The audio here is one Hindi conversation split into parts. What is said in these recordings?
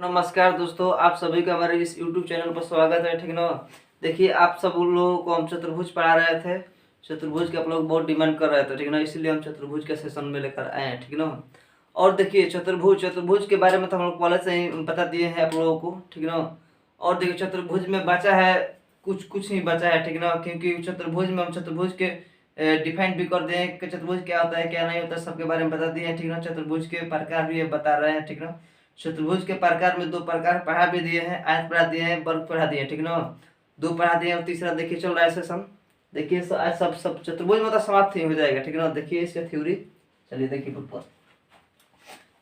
नमस्कार दोस्तों, आप सभी का हमारे इस YouTube चैनल पर स्वागत है। ठीक ना। देखिए, आप सब लोगों को हम चतुर्भुज पढ़ा रहे थे। चतुर्भुज के आप लोग बहुत डिमांड कर रहे थे, ठीक ना, इसलिए हम चतुर्भुज के सेशन में लेकर आए हैं। ठीक ना। और देखिए, चतुर्भुज के बारे में तो हम लोग पहले से ही बता दिए हैं आप लोगों को, ठीक ना। और देखिए, चतुर्भुज में बचा है कुछ कुछ ही बचा है, ठीक ना, क्योंकि चतुर्भुज में हम चतुर्भुज के डिफाइन भी कर दें कि चतुर्भुज क्या होता है क्या नहीं होता, सबके बारे में बता दिए हैं। ठीक ना। चतुर्भुज के प्रकार भी बता रहे हैं, ठीक ना। चतुर्भुज के प्रकार में दो प्रकार पढ़ा भी दिए हैं, आयत पढ़ा दिए हैं, वर्ग पढ़ा दिए हैं, ठीक ना। दो पढ़ा दिए हैं और तीसरा देखिए चल रहा है सेशन। देखिए आज सब सब चतुर्भुज मतलब समाप्त ही हो जाएगा, ठीक ना। देखिए इसका थ्योरी, चलिए देखिए ऊपर।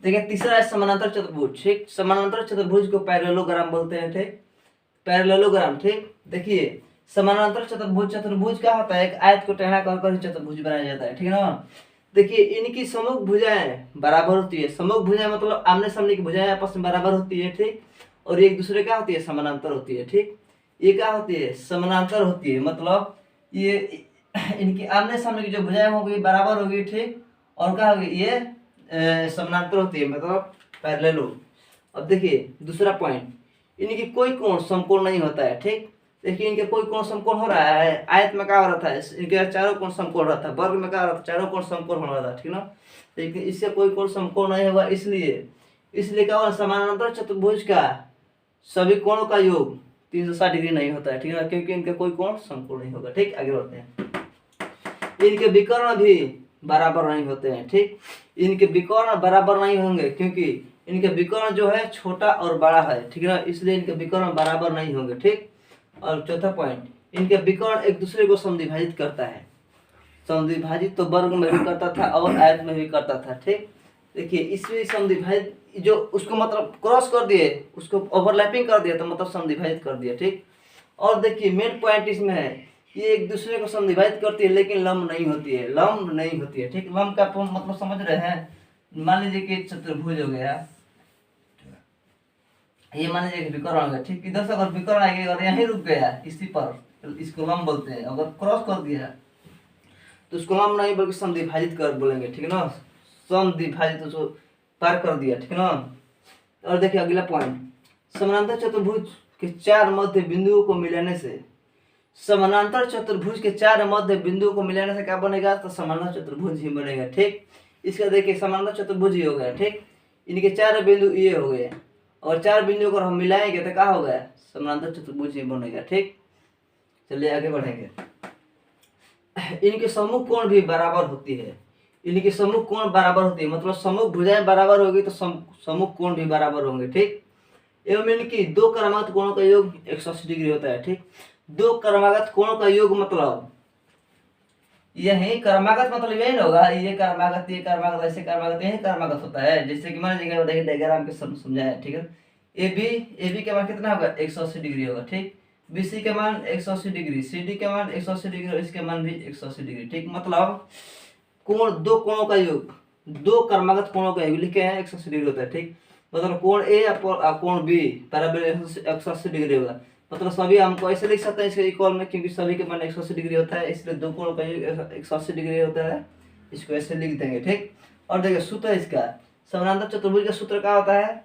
देखिए तीसरा है समानांतर चतुर्भुज। ठीक, समानांतर चतुर्भुज को पैरेललोग्राम बोलते हैं। ठीक, पैरेललोग्राम। ठीक, देखिए समानांतर चतुर्भुज क्या होता है, एक आयत को टेढ़ा कर चतुर्भुज बनाया जाता है, ठीक ना। देखिए इनकी सम्मुख भुजाएं बराबर होती है। सम्मुख भुजाएं मतलब आमने सामने की भुजाएं आपस में बराबर होती है, ठीक। और एक दूसरे क्या होती है, समानांतर होती है, ठीक। ये क्या होती है, समानांतर होती है, मतलब ये इनकी आमने सामने की जो भुजाएं होगी बराबर होगी, ठीक। और क्या होगी, ये समानांतर होती है, मतलब पैरेलल। अब देखिए दूसरा पॉइंट, इनकी कोई कोण समकोण नहीं होता है, ठीक। देखिए इनके कोई कोण समकोण हो रहा है, आयत में क्या हो रहा था, इनके चारों कोण समकोण रहा था, वर्ग में क्या हो रहा था, चारों कोण समकोण हो रहा था, ठीक ना। लेकिन इससे कोई कोण समकोण नहीं होगा, इसलिए क्या होगा, समानांतर चतुर्भुज का सभी कोणों का योग 360 डिग्री नहीं होता है, ठीक है, क्योंकि इनके कोई कोण समकोण नहीं होगा। ठीक, आगे बढ़ते हैं। इनके विकर्ण भी बराबर नहीं होते हैं, ठीक। इनके विकर्ण बराबर नहीं होंगे क्योंकि इनके विकर्ण जो है छोटा और बड़ा है, ठीक है ना, इसलिए इनके विकर्ण बराबर नहीं होंगे, ठीक। और चौथा पॉइंट, इनके विकर्ण एक दूसरे को समद्विभाजित करता है। समद्विभाजित तो वर्ग में भी करता था और आयत में भी करता था, ठीक। देखिए इसमें समद्विभाजित जो उसको मतलब क्रॉस कर दिए, उसको ओवरलैपिंग कर दिया तो मतलब समद्विभाजित कर दिया, ठीक। और देखिए मेन पॉइंट इसमें है, ये एक दूसरे को समद्विभाजित करती है लेकिन लंब नहीं होती है, लंब नहीं होती है, ठीक। लंब का मतलब समझ रहे हैं। मान लीजिए कि चतुर्भुज हो गया, ये मान लीजिए विकर्ण हो गया, ठीक। इधर से अगर विकर्ण आएगा और यहीं रुक गया इसी पर, इसको लंब बोलते हैं। अगर क्रॉस कर दिया तो उसको लंब नहीं बल्कि समद्विभाजित कर बोलेंगे, ठीक है ना। समद्विभाजित उसको पार कर दिया, ठीक है ना। और देखिए अगला पॉइंट, समानांतर चतुर्भुज के चार मध्य बिंदुओं को मिलाने से, समानांतर चतुर्भुज के चार मध्य बिंदुओं को मिलाने से क्या बनेगा, तो समानांतर चतुर्भुज ही बनेगा, ठीक। इसका देखिए समानांतर चतुर्भुज ही हो गया, ठीक। इनके चार बिंदु ये हो गए और चार बिंदुओं को हम मिलाएंगे तो क्या होगा, समानांतर चतुर्भुज ही बनेगा, ठीक। चलिए आगे बढ़ेंगे। इनके सम्मुख कोण भी बराबर होती है। इनके सम्मुख कोण बराबर होती है, मतलब सम्मुख भुजाएं बराबर होगी तो सम्मुख कोण भी बराबर होंगे, ठीक। एवं इनकी दो क्रमागत कोणों का योग 180 डिग्री होता है, ठीक। दो क्रमागत कोणों का योग मतलब यही क्रमागत मतलब यही होगा, ये क्रमागत ऐसे क्रमागत यही क्रमागत होता है। जैसे कि मान लीजिए देखिए डायग्राम के समझाया, ठीक है। ए बी के मान कितना होगा, 180 डिग्री होगा, ठीक। BC के मान 180 डिग्री, CD के मान 180 डिग्री और इसके मान भी 180 डिग्री, ठीक। मतलब कोण, दो कोणों का योग, दो क्रमागत कोणों का योग लिखे हैं 180 डिग्री होता है, ठीक। मतलब कोण ए और कोण बी बराबर 180 डिग्री होगा। मतलब सभी हमको ऐसे लिख सकते हैं इसके इक्वल में, क्योंकि सभी के मान 180 डिग्री होता है, इसलिए दो कोणों का योग 180 डिग्री होता है। इसको ऐसे लिख देंगे, ठीक। और देखिए सूत्र इसका, समानांतर चतुर्भुज का सूत्र क्या होता है,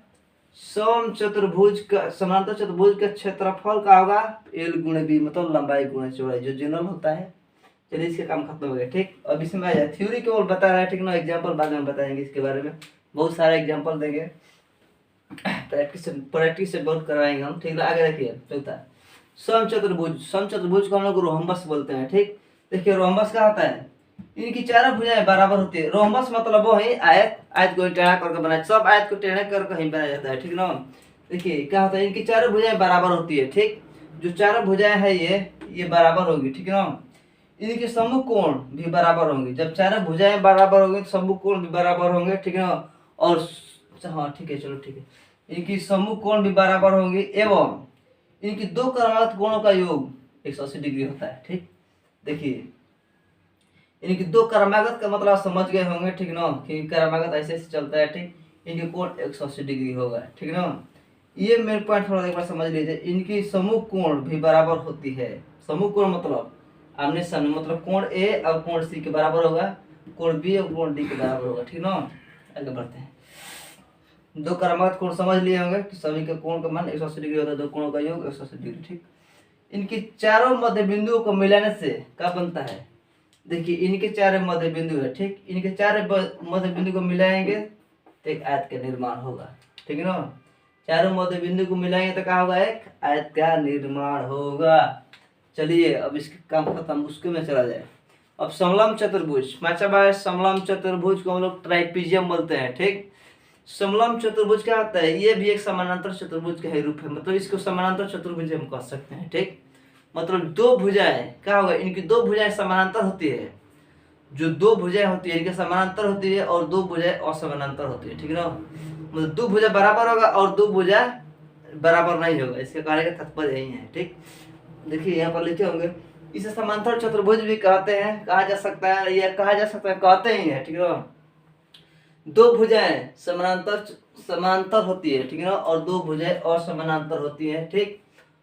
समानांतर चतुर्भुज का क्षेत्रफल का होगा L गुणे B, मतलब लंबाई गुणे चौड़ाई, जो जनरल होता है। चलिए इसके काम खत्म हो गया, ठीक। अब इसमें आ जाए थ्योरी केवल बता रहा है, ठीक ना। एग्जांपल बाद में बताएंगे इसके बारे में, बहुत सारे एग्जांपल देंगे, प्रैक्टिस से बहुत करवाएंगे हम, ठीक है। आगे देखिए चौथा, समचतुर्भुज को हम लोग रोहम्बस बोलते हैं, ठीक। देखिए रोहम्बस क्या होता है, इनकी चारों भुजाएं बराबर होती है। रोहम्बस मतलब वो है आयत को टेढ़ा करके बनाया, सब आयत को टेढ़ा करके ही बनाया जाता है, ठीक ना। देखिए क्या होता है, इनकी चारों भुजाएं बराबर होती है, ठीक। जो चारों भुजाएं है ये बराबर होगी, ठीक ना। इनके सम्मुख कोण भी बराबर होंगे, जब चारों भुजाएं बराबर होंगे तो सम्मुख कोण भी बराबर होंगे, ठीक है ना। और हाँ ठीक है, चलो ठीक है, इनकी सम्मुख कोण भी बराबर होंगे एवं इनकी दो क्रमागत कोणों का योग 180 डिग्री होता है, ठीक। देखिए इनकी दो क्रमागत का मतलब समझ गए होंगे, ठीक ना, कि क्रमागत ऐसे ऐसे चलता है, ठीक। इनकी कोण 180 डिग्री होगा, ठीक ना। ये मेन पॉइंट थोड़ा एक बार समझ लीजिए, इनकी सम्मुख कोण भी बराबर होती है। सम्मुख कोण मतलब आमने सामने, मतलब कोण ए और कोण सी के बराबर होगा, कोण बी और कोण डी के बराबर होगा, ठीक ना। आगे बढ़ते हैं। दो क्रमागत कोण समझ लिए होंगे कि सभी के कोण का मान 180 डिग्री होता है, दो कोणों का योग 180 डिग्री। ठीक, इनकी चारों मध्य बिंदुओं को मिलाने से क्या बनता है? देखिए इनके चार मध्य बिंदु है, ठीक, इनके चार मध्य बिंदु को मिलाएंगे तो एक आयत का निर्माण होगा। ठीक है ना, चारों मध्य बिंदु को मिलाएंगे तो क्या होगा? एक आयत का निर्माण होगा। चलिए अब इसका काम खत्म, उसके में चला जाए। अब समलम चतुर्भुज, समलम चतुर्भुज को हम लोग ट्राइपीजियम बोलते हैं। ठीक, समलम चतुर्भुज क्या होता है? ये भी एक समानांतर चतुर्भुज का ही रूप है, मतलब इसको समानांतर चतुर्भुज हम कह सकते हैं। ठीक, मतलब दो भुजाएं क्या होगा? इनकी दो भुजाएं समानांतर होती है, जो दो भुजाएं होती है इनके समानांतर होती है, और दो भुजाएं असमानांतर होती है। ठीक है ना, मतलब दो भुजा बराबर होगा और दो भुजा बराबर नहीं होगा, इसके कहने का तात्पर्य यही है। ठीक, देखिए यहाँ पर लिखे होंगे, इसे समांतर चतुर्भुज भी कहते हैं, कहा जा सकता है, या कहा जा सकता है, कहते ही है। ठीक है ना, दो भुजाएं समांतर होती है, ठीक है ना, और दो भुजाएं असमानांतर होती है। ठीक,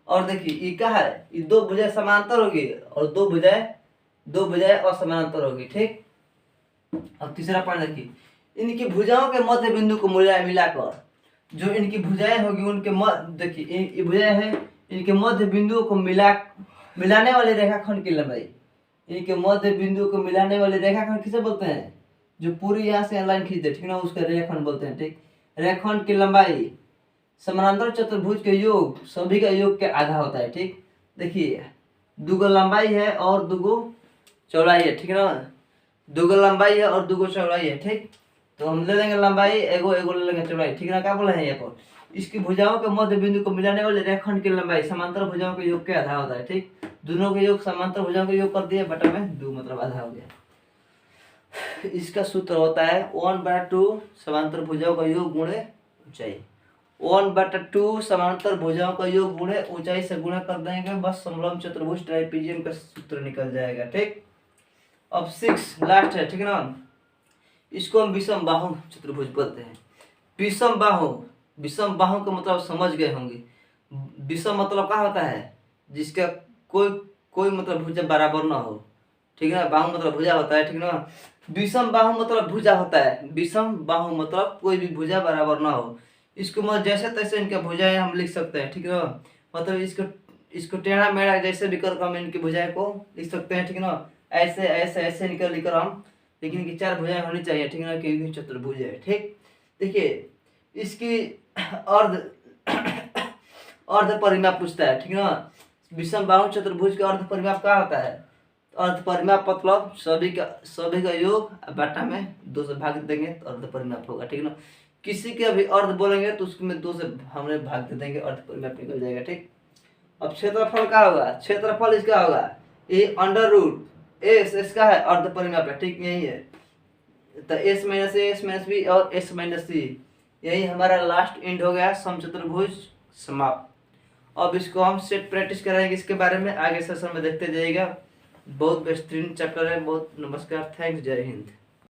और देखिए ये क्या है? ये दो भुजाएं समांतर होगी और दो भुजाएं असमानांतर होगी। ठीक, अब तीसरा पॉइंट देखिए, इनकी भुजाओं के मध्य बिंदु को मिलाकर जो इनकी भुजाएं होगी उनके देखिए ये भुजाएं हैं, इनके मध्य बिंदुओं को मिलाने वाले रेखाखंड की लंबाई, इनके मध्य बिंदु को मिलाने वाले रेखाखंड किसे बोलते हैं? जो पूरी यहाँ से लाइन खींचते, ठीक ना, उसका रेखाखंड बोलते हैं। ठीक, रेखाखंड की लंबाई समानांतर चतुर्भुज के योग सभी का योग के आधा होता है। ठीक, देखिए दुगो लंबाई है और दुगो चौड़ाई है। ठीक है ना, दुगो लंबाई है और दुगो चौड़ाई है। ठीक, तो हम ले लेंगे लंबाई एगो, एगो ले लेंगे चौड़ाई। ठीक है ना, क्या बोले हैं यहाँ पर? इसकी भुजाओं के मध्य बिंदु को मिलाने वाले रेखाखंड की लंबाई समांतर भुजाओं के योग के आधा होता है। ठीक, दोनों के योग समांतर भुजाओं के योग कर दिए, बटा में 2 मतलब आधा हो गया। इसका सूत्र होता है 1/2 समांतर भुजाओं का योग गुणे ऊंचाई। 1/2 समांतर भुजाओं का योग गुणे ऊंचाई से गुणा कर देंगे, बस समलम चतुर्भुज ट्राइपीजियम का सूत्र निकल जाएगा। ठीक, अब 6 लास्ट है। ठीक है ना, इसको हम विषम बाहु चतुर्भुज बोलते हैं। विषम बाहु का मतलब समझ गए होंगे। विषम मतलब क्या होता है? जिसका कोई मतलब भुजा बराबर ना हो। ठीक है ना, बाहु मतलब भुजा होता है। ठीक है ना, विषम बाहु मतलब भुजा होता है। विषम बाहु मतलब कोई भी भुजा बराबर ना हो। इसको मतलब जैसे तैसे इनके भुजाएं हम लिख सकते हैं। ठीक है ना, मतलब इसको टेढ़ा मेढ़ा जैसे भी कर हम इनकी भुजाएं को लिख सकते हैं। ठीक है ना, ऐसे ऐसे ऐसे निकल हम, लेकिन इनकी 4 भुजाएं होनी चाहिए। ठीक है ना, क्योंकि चतुर्भुज है। ठीक, देखिए इसकी अर्ध अर्ध परिमाप पूछता है। ठीक है ना, विषम बाहु चतुर्भुज का अर्ध परिमाप क्या होता है? अर्ध परिमाप मतलब सभी का योग बटा में 2 से भाग देंगे तो अर्ध परिमाप होगा। ठीक है ना, किसी के अभी अर्ध बोलेंगे तो उसमें 2 से हमने भाग दे देंगे, अर्ध परिमाप निकल जाएगा। ठीक, अब क्षेत्रफल क्या होगा? क्षेत्रफल इसका होगा ए इसका है अर्ध परिमाप है। ठीक, यही है, तो S - B और S - C, यही हमारा लास्ट एंड हो गया समचतुर्भुज समाप्त। अब इसको हम सेट प्रैक्टिस कराएंगे, इसके बारे में आगे सेशन में देखते जाइएगा। बहुत बेहतरीन चैप्टर है। बहुत नमस्कार, थैंक्स, जय हिंद।